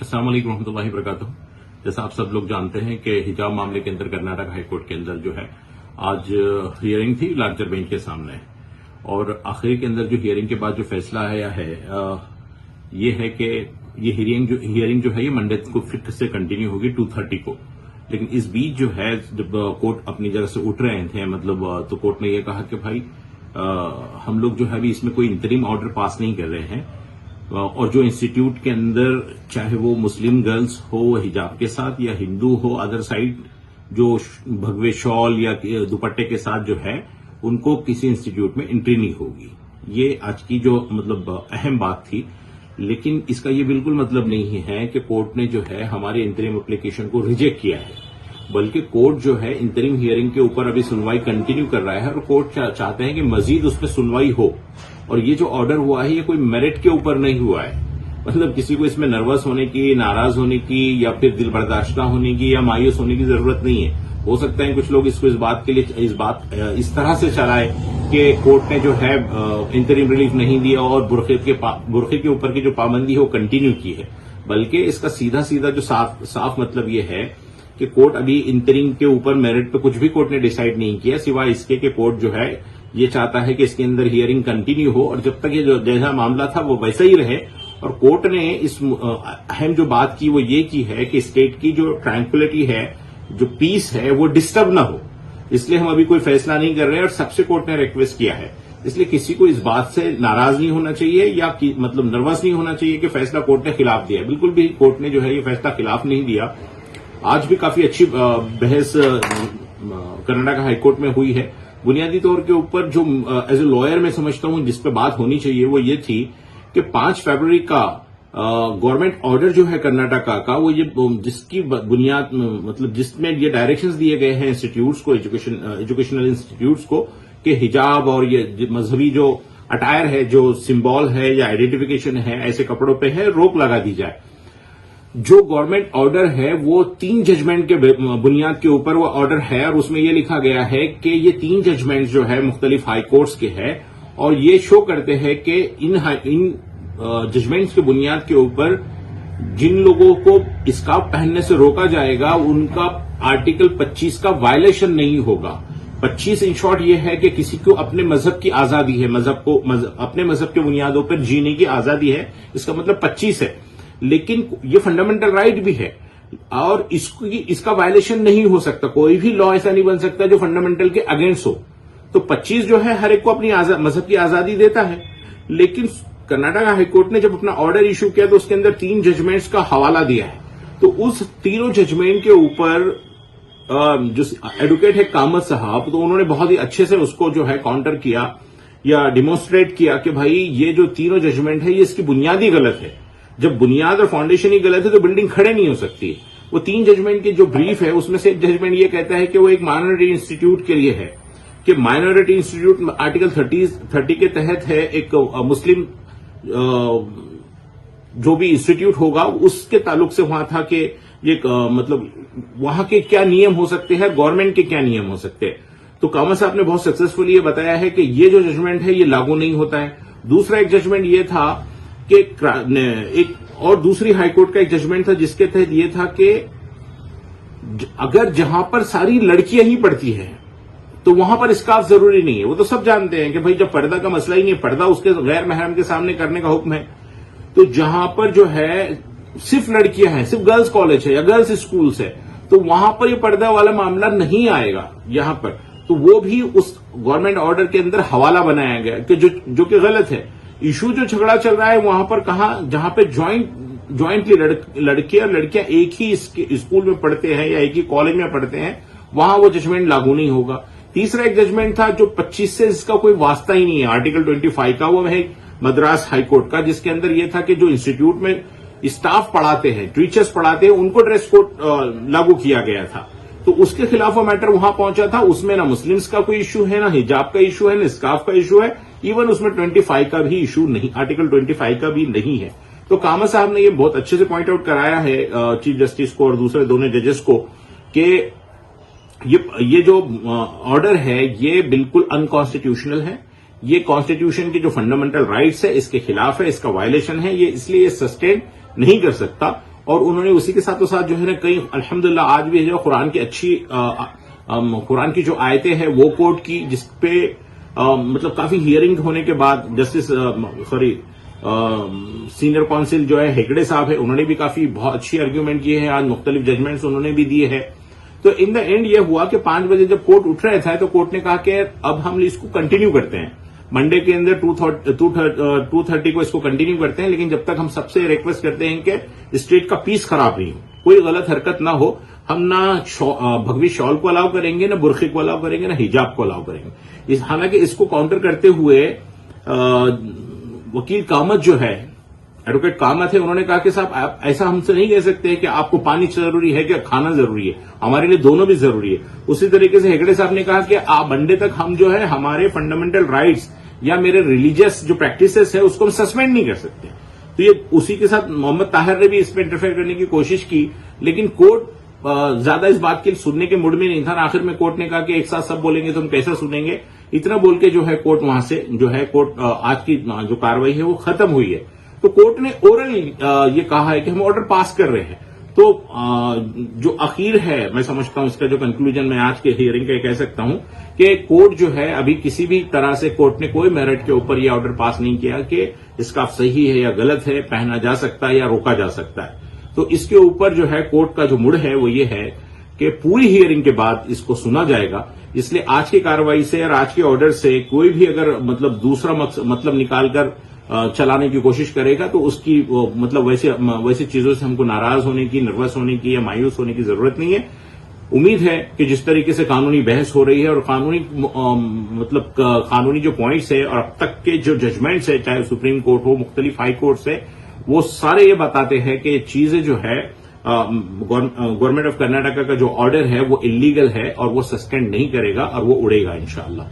अस्सलाम वालेकुम रहमतुल्लाहि वबरकातुहू। जैसा आप सब लोग जानते हैं कि हिजाब मामले के अंदर कर्नाटक हाई कोर्ट के अंदर जो है आज हियरिंग थी लार्जर बेंच के सामने, और आखिर के अंदर जो हियरिंग के बाद जो फैसला आया है ये है कि ये हियरिंग जो है ये मंडे को फिर से कंटिन्यू होगी 2:30 को। लेकिन इस बीच जो है जब कोर्ट अपनी जगह से उठ रहे थे तो कोर्ट ने ये कहा कि भाई हम लोग जो है अभी इसमें कोई इंतरिम ऑर्डर पास नहीं कर रहे हैं, और जो इंस्टीट्यूट के अंदर चाहे वो मुस्लिम गर्ल्स हो हिजाब के साथ या हिंदू हो अदर साइड जो भगवे शॉल या दुपट्टे के साथ जो है उनको किसी इंस्टीट्यूट में एंट्री नहीं होगी। ये आज की जो अहम बात थी। लेकिन इसका ये बिल्कुल मतलब नहीं है कि कोर्ट ने जो है हमारे इंतरिम एप्लीकेशन को रिजेक्ट किया है, बल्कि कोर्ट जो है इंतरिम हियरिंग के ऊपर अभी सुनवाई कंटिन्यू कर रहा है और कोर्ट चाहते हैं कि मजीद उस पर सुनवाई हो। और ये जो ऑर्डर हुआ है ये कोई मेरिट के ऊपर नहीं हुआ है, मतलब किसी को इसमें नर्वस होने की, नाराज होने की या फिर दिल बर्दाश्त होने की या मायूस होने की जरूरत नहीं है। हो सकता है कुछ लोग इसको इस बात के लिए इस तरह से चलाए कि कोर्ट ने जो है इंतरिम रिलीफ नहीं दिया और बुरखे के ऊपर की जो पाबंदी है वो कंटिन्यू की है, बल्कि इसका सीधा जो साफ मतलब ये है कि कोर्ट अभी इंतरिम के ऊपर मेरिट पे कुछ भी कोर्ट ने डिसाइड नहीं किया, सिवाय इसके कि कोर्ट जो है ये चाहता है कि इसके अंदर हियरिंग कंटिन्यू हो और जब तक ये जो जैसा मामला था वो वैसा ही रहे। और कोर्ट ने इस अहम जो बात की वो ये की है कि स्टेट की जो ट्रैंक्विलिटी है, जो पीस है, वो डिस्टर्ब ना हो, इसलिए हम अभी कोई फैसला नहीं कर रहे हैं। और सबसे कोर्ट ने रिक्वेस्ट किया है, इसलिए किसी को इस बात से नाराज नहीं होना चाहिए या नर्वस नहीं होना चाहिए कि फैसला कोर्ट ने खिलाफ दिया। बिल्कुल भी कोर्ट ने जो है ये फैसला खिलाफ नहीं दिया। आज भी काफी अच्छी बहस कर्नाटक हाईकोर्ट में हुई है। बुनियादी तौर के ऊपर जो एज ए लॉयर मैं समझता हूं जिस पे बात होनी चाहिए वो ये थी कि 5 फरवरी का गवर्नमेंट ऑर्डर जो है कर्नाटका का वो ये जिसकी बुनियाद जिसमें ये डायरेक्शंस दिए गए हैं इंस्टीट्यूट्स को, एजुकेशनल इंस्टीट्यूट्स को, कि हिजाब और ये मजहबी जो अटायर है, जो सिंबल है या आइडेंटिफिकेशन है, ऐसे कपड़ों पे है रोक लगा दी जाए। जो गवर्नमेंट ऑर्डर है वो 3 जजमेंट के बुनियाद के ऊपर वो ऑर्डर है और उसमें ये लिखा गया है कि ये 3 जजमेंट जो है मुख्तलिफ हाई कोर्ट्स के हैं और ये शो करते हैं कि इन जजमेंट्स के बुनियाद के ऊपर जिन लोगों को स्कार्फ पहनने से रोका जाएगा उनका आर्टिकल 25 का वायलेशन नहीं होगा। 25 इन शॉर्ट ये है कि किसी को अपने मजहब की आजादी है, अपने मजहब के बुनियादों पर जीने की आजादी है, इसका मतलब 25 है। लेकिन ये फंडामेंटल राइट भी है और इसका वायलेशन नहीं हो सकता। कोई भी लॉ ऐसा नहीं बन सकता जो फंडामेंटल के अगेंस्ट हो। तो 25 जो है हर एक को अपनी मजहब की आजादी देता है। लेकिन कर्नाटक हाईकोर्ट ने जब अपना ऑर्डर इशू किया तो उसके अंदर 3 जजमेंट्स का हवाला दिया है। तो उस तीनों जजमेंट के ऊपर जो एडवोकेट है कामत साहब, तो उन्होंने बहुत ही अच्छे से उसको जो है काउंटर किया या डिमोन्स्ट्रेट किया कि भाई ये जो तीनों जजमेंट है ये इसकी बुनियाद ही गलत है। जब बुनियाद और फाउंडेशन ही गलत है तो बिल्डिंग खड़े नहीं हो सकती। वो 3 जजमेंट की जो ब्रीफ है उसमें से एक जजमेंट ये कहता है कि वो एक माइनॉरिटी इंस्टीट्यूट के लिए है कि माइनॉरिटी इंस्टीट्यूट आर्टिकल 30 के तहत है। एक मुस्लिम जो भी इंस्टीट्यूट होगा उसके ताल्लुक से वहां था कि ये वहां के क्या नियम हो सकते हैं, गवर्नमेंट के क्या नियम हो सकते हैं। तो कामत साहब ने बहुत सक्सेसफुली ये बताया है कि ये जो जजमेंट है ये लागू नहीं होता है। दूसरा एक जजमेंट ये था कि एक और दूसरी हाईकोर्ट का एक जजमेंट था जिसके तहत ये था कि अगर जहां पर सारी लड़कियां ही पढ़ती हैं तो वहां पर स्कार्फ जरूरी नहीं है। वो तो सब जानते हैं कि भाई जब पर्दा का मसला ही नहीं है, पर्दा उसके गैर महरम के सामने करने का हुक्म है। तो जहां पर जो है सिर्फ लड़कियां हैं, सिर्फ गर्ल्स कॉलेज है या गर्ल्स स्कूल्स है, तो वहां पर ये पर्दा वाला मामला नहीं आएगा यहां पर। तो वो भी उस गवर्नमेंट ऑर्डर के अंदर हवाला बनाया गया कि जो कि गलत है। इशू जो झगड़ा चल रहा है वहां पर जहां पे ज्वाइंटली लड़कियां एक ही स्कूल में पढ़ते हैं या एक ही कॉलेज में पढ़ते हैं, वहां वो जजमेंट लागू नहीं होगा। तीसरा एक जजमेंट था जो 25 से इसका कोई वास्ता ही नहीं है, आर्टिकल 25 का, वो है मद्रास हाईकोर्ट का, जिसके अंदर यह था कि जो इंस्टीट्यूट में स्टाफ पढ़ाते हैं, टीचर्स पढ़ाते हैं, उनको ड्रेस कोड लागू किया गया था। तो उसके खिलाफ वो मैटर वहां पहुंचा था। उसमें ना मुस्लिम्स का कोई इश्यू है, ना हिजाब का इश्यू है, ना स्कार्फ का इश्यू है, इवन उसमें 25 का भी इशू नहीं, आर्टिकल 25 का भी नहीं है। तो कामत साहब ने ये बहुत अच्छे से पॉइंट आउट कराया है चीफ जस्टिस को और दूसरे दोनों जजेस को कि ये जो ऑर्डर है ये बिल्कुल अनकॉन्स्टिट्यूशनल है, ये कॉन्स्टिट्यूशन की जो फंडामेंटल राइट्स है इसके खिलाफ है, इसका वायलेशन है, ये इसलिए ये सस्टेन नहीं कर सकता। اور انہوں نے اسی کے ساتھ جو ہے نا کئی الحمدللہ آج بھی جو قرآن کی اچھی قرآن کی جو آیتیں ہیں وہ کوٹ کی، جس پہ مطلب کافی ہیئرنگ ہونے کے بعد جسٹس سینئر کونسل جو ہے ہیگڑے صاحب ہے، انہوں نے بھی کافی بہت اچھی آرگیومنٹ کی ہے، آج مختلف ججمنٹس انہوں نے بھی دیے ہیں. تو ان دا اینڈ یہ ہوا کہ 5 بجے جب کورٹ اٹھ رہا تھا تو کورٹ نے کہا کہ اب ہم اس کو کنٹینیو کرتے ہیں، منڈے کے اندر 2:30 کو اس کو کنٹینیو کرتے ہیں، لیکن جب تک ہم سب سے ریکویسٹ کرتے ہیں کہ اسٹیٹ کا پیس خراب نہیں ہو، کوئی غلط حرکت نہ ہو، ہم نہ بھگوی شال کو الاؤ کریں گے، نہ برقعے کو الاؤ کریں گے، نہ حجاب کو الاؤ کریں گے. حالانکہ اس کو کاؤنٹر کرتے ہوئے وکیل کامت جو ہے، ایڈوکیٹ کامت ہے، انہوں نے کہا کہ صاحب آپ ایسا ہم سے نہیں کہہ سکتے کہ آپ کو پانی ضروری ہے کہ کھانا ضروری ہے، ہمارے لیے دونوں بھی ضروری ہے. اسی طریقے سے ہیگڑے صاحب نے کہا کہ منڈے تک ہم جو ہے ہمارے فنڈامنٹل رائٹس یا میرے ریلیجیس جو پریکٹسز ہے اس کو ہم سسپینڈ نہیں کر سکتے. تو یہ اسی کے ساتھ محمد طاہر نے بھی اس پہ انٹرفیئر کرنے کی کوشش کی، لیکن کورٹ زیادہ اس بات کے سننے کے موڈ میں نہیں تھا. آخر میں کورٹ نے کہا کہ ایک ساتھ سب بولیں گے تو ہم کیسے سنیں گے، اتنا بول کے جو ہے کورٹ وہاں سے جو ہے کورٹ آج کی جو کاروائی ہے وہ ختم ہوئی ہے. تو کورٹ نے اورل یہ کہا ہے کہ ہم آرڈر پاس کر رہے ہیں. تو جو اخیر ہے میں سمجھتا ہوں اس کا جو کنکلوژن میں آج کے ہیئرنگ کا کہہ سکتا ہوں کہ کورٹ جو ہے ابھی کسی بھی طرح سے کورٹ نے کوئی میرٹ کے اوپر یہ آرڈر پاس نہیں کیا کہ اسکارف صحیح ہے یا غلط ہے، پہنا جا سکتا ہے یا روکا جا سکتا ہے. تو اس کے اوپر جو ہے کورٹ کا جو موڈ ہے وہ یہ ہے کہ پوری ہیئرنگ کے بعد اس کو سنا جائے گا. اس لیے آج کی کاروائی سے اور آج کے آرڈر سے کوئی بھی اگر مطلب دوسرا مطلب نکال کر چلانے کی کوشش کرے گا تو اس کی مطلب ویسے چیزوں سے ہم کو ناراض ہونے کی، نروس ہونے کی یا مایوس ہونے کی ضرورت نہیں ہے. امید ہے کہ جس طریقے سے قانونی بحث ہو رہی ہے اور قانونی جو پوائنٹس ہے اور اب تک کے جو ججمنٹس ہے، چاہے سپریم کورٹ ہو، مختلف ہائی کورٹس ہے، وہ سارے یہ بتاتے ہیں کہ چیزیں جو ہے گورنمنٹ آف کرناٹکا کا جو آرڈر ہے وہ اللیگل ہے اور وہ سسپینڈ نہیں کرے گا اور وہ اڑے گا انشاءاللہ.